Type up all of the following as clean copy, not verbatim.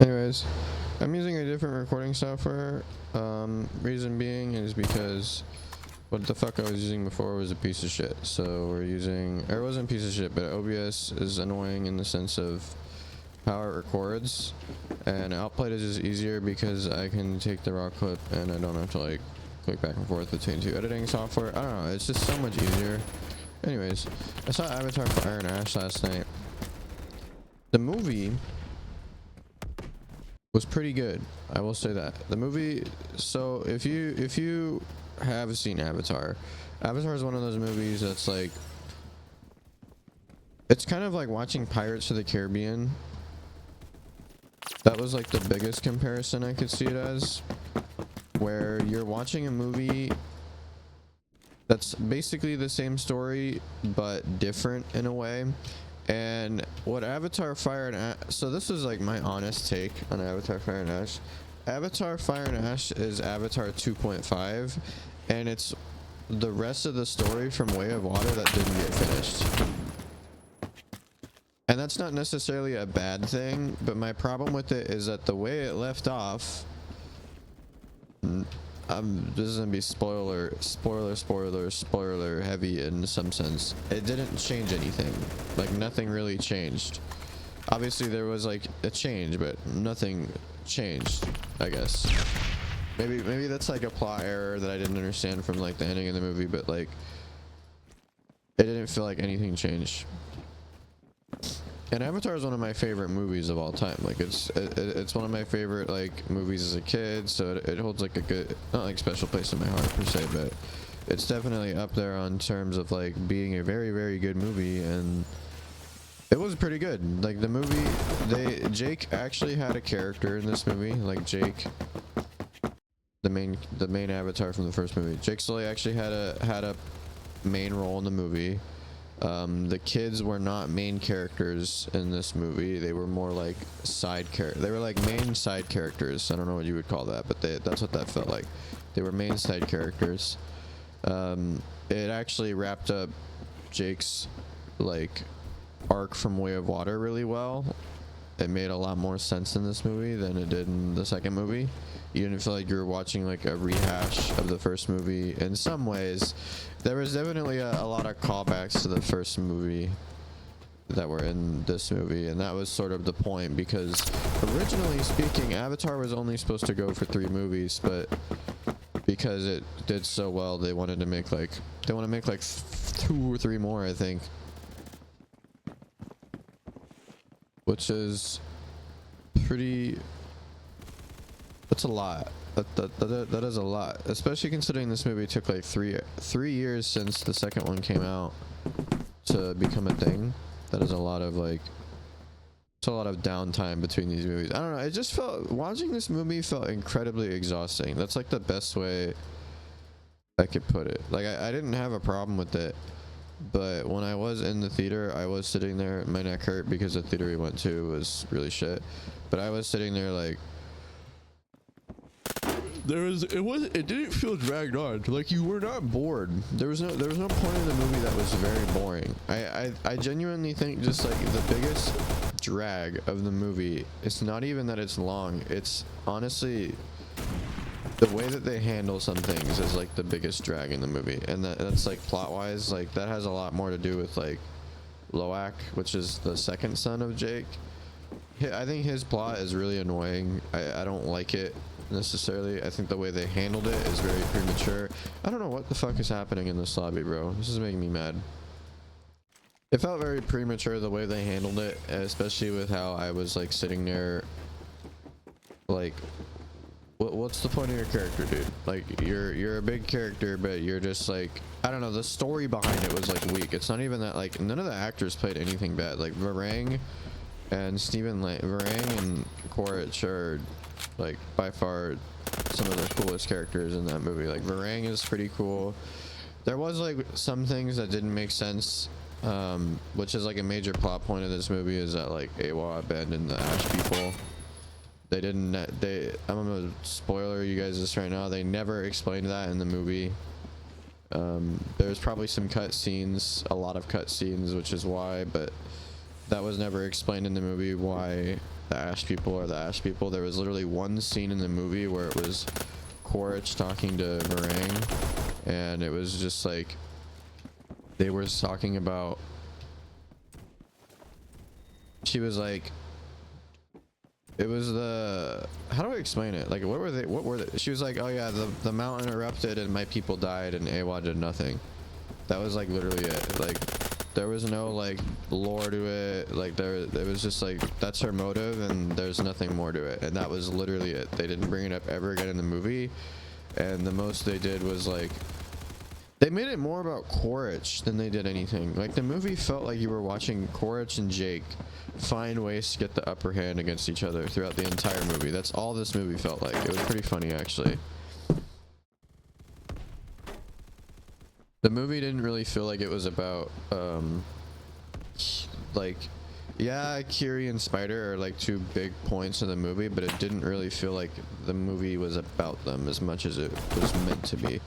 Anyways, I'm using a different recording software. Reason being is because what the fuck I was using before was a piece of shit. So we're using, or it wasn't a piece of shit, but OBS is annoying in the sense of how it records, and Outplayed is just easier because I can take the raw clip and I don't have to like click back and forth between two editing software. I don't know, it's just so much easier. Anyways, I saw Avatar Fire and Ash last night. The movie was pretty good, I will say that. The movie, so if you have seen Avatar is one of those movies that's like, it's kind of like watching Pirates of the Caribbean. That was like the biggest comparison I could see it as, where you're watching a movie that's basically the same story but different in a way. And what Avatar Fire and Ash, so this is like my honest take on Avatar Fire and Ash. Avatar Fire and Ash is Avatar 2.5, and it's the rest of the story from Way of Water that didn't get finished. And that's not necessarily a bad thing, but my problem with it is that the way it left off, this is gonna be spoiler heavy in some sense. It didn't change anything. Like nothing really changed. Obviously there was like a change, but nothing changed, I guess. Maybe that's like a plot error that I didn't understand from like the ending of the movie, but like it didn't feel like anything changed. And Avatar is one of my favorite movies of all time. Like it's one of my favorite like movies as a kid, so it holds like a good, not like special place in my heart per se, but it's definitely up there on terms of like being a very, very good movie. And it was pretty good. Like the movie, Jake actually had a character in this movie. Like Jake, the main Avatar from the first movie, Jake Sully actually had a main role in the movie. The kids were not main characters in this movie. They were more like they were like main side characters. I don't know what you would call that, but that's what that felt like. They were main side characters. It actually wrapped up Jake's like arc from Way of Water really well. It made a lot more sense in this movie than it did in the second movie. You didn't feel like you were watching like a rehash of the first movie. In some ways, there was definitely a lot of callbacks to the first movie that were in this movie, and that was sort of the point, because originally speaking, Avatar was only supposed to go for 3 movies, but because it did so well, they wanted to make like 2 or 3 more, I think, which is pretty. That's a lot. That is a lot, especially considering this movie took like three years since the second one came out to become a thing. That is a lot of like, it's a lot of downtime between these movies. I don't know. It just watching this movie felt incredibly exhausting. That's like the best way I could put it. Like I didn't have a problem with it, but when I was in the theater, I was sitting there. My neck hurt because the theater we went to was really shit. But I was sitting there like, it didn't feel dragged on. Like you were not bored. There was no point in the movie that was very boring. I genuinely think just like the biggest drag of the movie, it's not even that it's long. It's honestly the way that they handle some things is like the biggest drag in the movie. And that's like plot wise, like that has a lot more to do with like Loak, which is the second son of Jake. I think his plot is really annoying. I don't like it necessarily. I think the way they handled it is very premature. I don't know what the fuck is happening in this lobby, bro. This is making me mad. It felt very premature the way they handled it, especially with how I was like sitting there like, what's the point of your character, dude? Like you're a big character, but you're just like, I don't know, the story behind it was like weak. It's not even that, like none of the actors played anything bad. Like Varang and Varang and Quaritch are like by far some of the coolest characters in that movie. Like Varang is pretty cool. There was like some things that didn't make sense, which is like a major plot point of this movie, is that like Awa abandoned the Ash people. I'm gonna spoiler you guys this right now. They never explained that in the movie. There's probably some cut scenes, a lot of cut scenes, which is why, but that was never explained in the movie why the Ash people are the Ash people. There was literally one scene in the movie where it was Quaritch talking to Meringue, and it was just like they were talking about, she was like, it was the, how do I explain it, like what were they, she was like, oh yeah, the mountain erupted and my people died and Awa did nothing. That was like literally it. Like there was no like lore to it. Like it was just like, that's her motive and there's nothing more to it, and that was literally it. They didn't bring it up ever again in the movie, and the most they did was like, they made it more about Quaritch than they did anything. Like the movie felt like you were watching Quaritch and Jake find ways to get the upper hand against each other throughout the entire movie. That's all this movie felt like. It was pretty funny actually. The movie didn't really feel like it was about like, yeah, Kiri and Spider are like two big points in the movie, but it didn't really feel like the movie was about them as much as it was meant to be.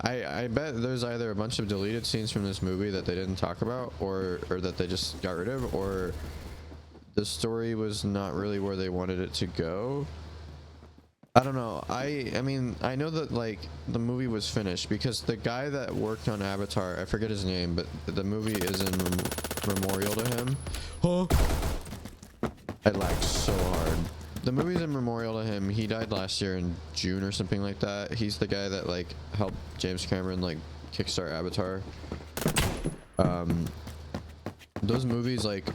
I bet there's either a bunch of deleted scenes from this movie that they didn't talk about, or that they just got rid of, or the story was not really where they wanted it to go. I don't know. I mean, I know that like the movie was finished because the guy that worked on Avatar, I forget his name, but the movie is in memorial to him. Huh? I lagged so hard. The movie's in memorial to him. He died last year in June or something like that. He's the guy that like helped James Cameron like kickstart Avatar. Those movies, like,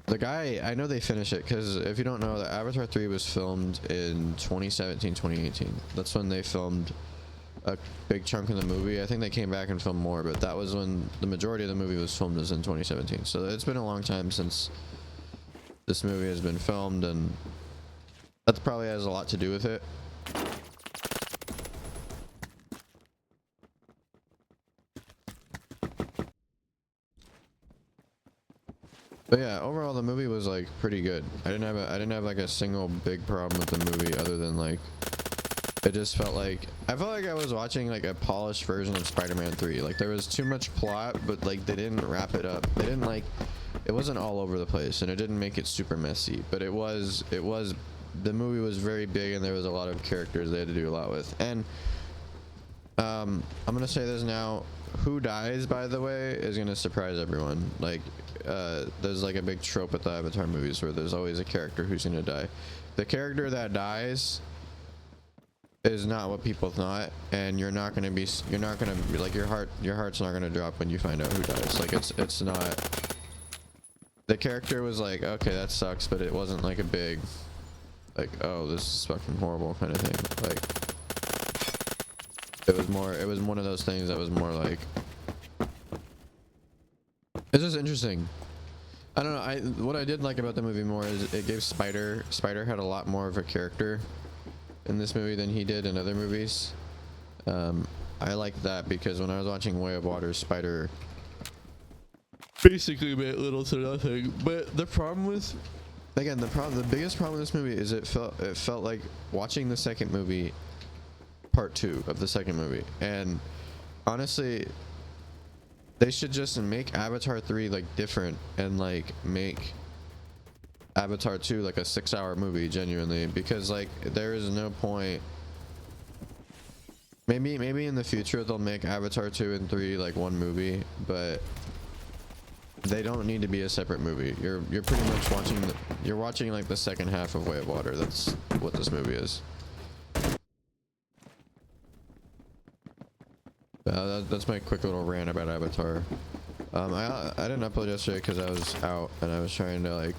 the guy, I know they finish it because if you don't know, the Avatar 3 was filmed in 2017, 2018. That's when they filmed a big chunk of the movie. I think they came back and filmed more, but that was when the majority of the movie was filmed, was in 2017. So it's been a long time since this movie has been filmed, and that probably has a lot to do with it. But yeah, overall the movie was like pretty good. I didn't have like a single big problem with the movie, other than like, it just felt like, I felt like I was watching like a polished version of Spider-Man 3. Like there was too much plot, but like they didn't wrap it up. They didn't like, it wasn't all over the place, and it didn't make it super messy, but it was, the movie was very big, and there was a lot of characters they had to do a lot with. And I'm gonna say this now, who dies, by the way, is gonna surprise everyone. Like there's like a big trope at the Avatar movies where there's always a character who's gonna die. The character that dies is not what people thought, and you're not gonna be like, your heart's not gonna drop when you find out who dies. Like it's not, the character was like, okay, that sucks, but it wasn't like a big, like, oh, this is fucking horrible kind of thing. Like it was one of those things that was more like, it's just interesting. I don't know. What I did like about the movie more is it gave Spider had a lot more of a character in this movie than he did in other movies. I like that because when I was watching Way of Water, Spider basically meant little to nothing. But the problem was, again, the biggest problem with this movie is it felt like watching the second movie, part 2 of the second movie. And honestly, they should just make Avatar 3 like different, and like make Avatar 2 like a 6-hour movie genuinely, because like there is no point. Maybe in the future they'll make Avatar 2 and 3 like one movie, but they don't need to be a separate movie. You're pretty much watching like the second half of Way of Water. That's what this movie is. That's my quick little rant about Avatar. I didn't upload yesterday because I was out and I was trying to like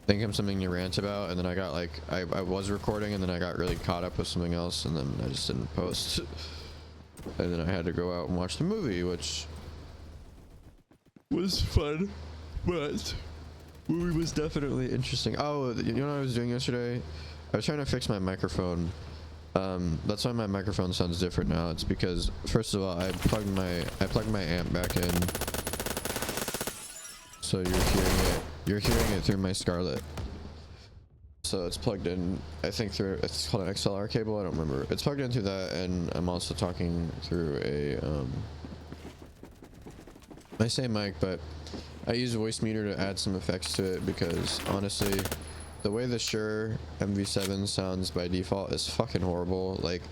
think of something to rant about, and then I got like, I was recording and then I got really caught up with something else, and then I just didn't post. And then I had to go out and watch the movie, which was fun, but movie was definitely interesting. Oh, you know what I was doing yesterday? I was trying to fix my microphone. That's why my microphone sounds different now. It's because, first of all, I plugged my amp back in, so you're hearing it through my Scarlett. So it's plugged in, I think through, it's called an XLR cable, I don't remember. It's plugged in through that, and I'm also talking through a my same mic, but I use voice meter to add some effects to it because honestly, the way the Shure MV7 sounds by default is fucking horrible. Like,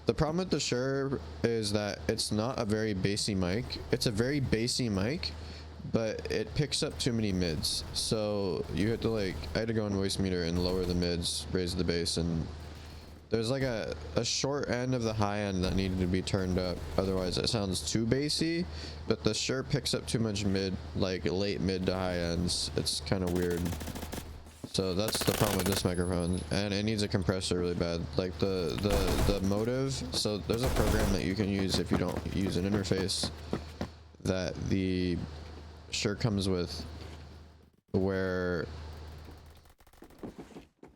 the problem with the Shure is that it's not a very bassy mic. It's a very bassy mic, but it picks up too many mids. So you have to like, I had to go on voice meter and lower the mids, raise the bass, and there's like a short end of the high end that needed to be turned up. Otherwise it sounds too bassy, but the Shure picks up too much mid, like late mid to high ends. It's kind of weird. So that's the problem with this microphone, and it needs a compressor really bad. Like the motive, so there's a program that you can use if you don't use an interface that the Shure comes with, where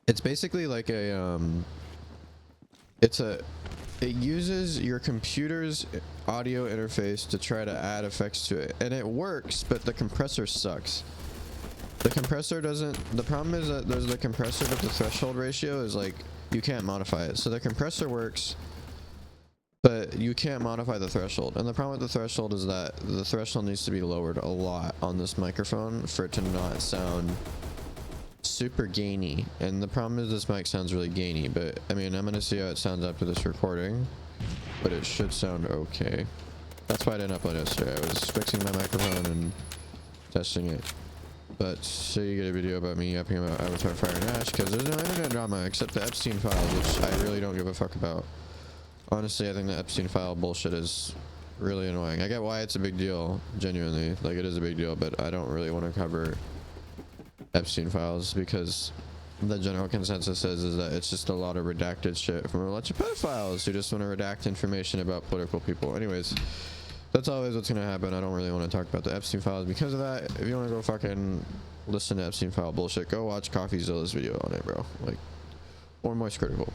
it's basically like a it uses your computer's audio interface to try to add effects to it, and it works, but the compressor sucks. The compressor doesn't, the problem is that there's the compressor, but the threshold ratio is like, you can't modify it. So the compressor works, but you can't modify the threshold. And the problem with the threshold is that the threshold needs to be lowered a lot on this microphone for it to not sound super gainy. And the problem is this mic sounds really gainy, but I mean, I'm gonna see how it sounds after this recording, but it should sound okay. That's why I didn't upload yesterday. I was fixing my microphone and testing it. But so you get a video about me yapping about Avatar Fire and Ash, because there's no internet drama except the Epstein files, which I really don't give a fuck about. Honestly, I think the Epstein file bullshit is really annoying. I get why it's a big deal, genuinely. Like, it is a big deal, but I don't really want to cover Epstein files because the general consensus is that it's just a lot of redacted shit from a bunch of pedophiles who just want to redact information about political people. Anyways, that's always what's gonna happen. I don't really want to talk about the Epstein files because of that. If you want to go fucking listen to Epstein file bullshit, go watch CoffeeZilla's video on it, bro. Like, or Moist Critical.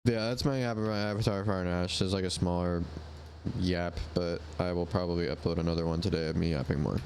Yeah, that's my Avatar Fire and Ash. There's like a smaller yap, but I will probably upload another one today of me yapping more.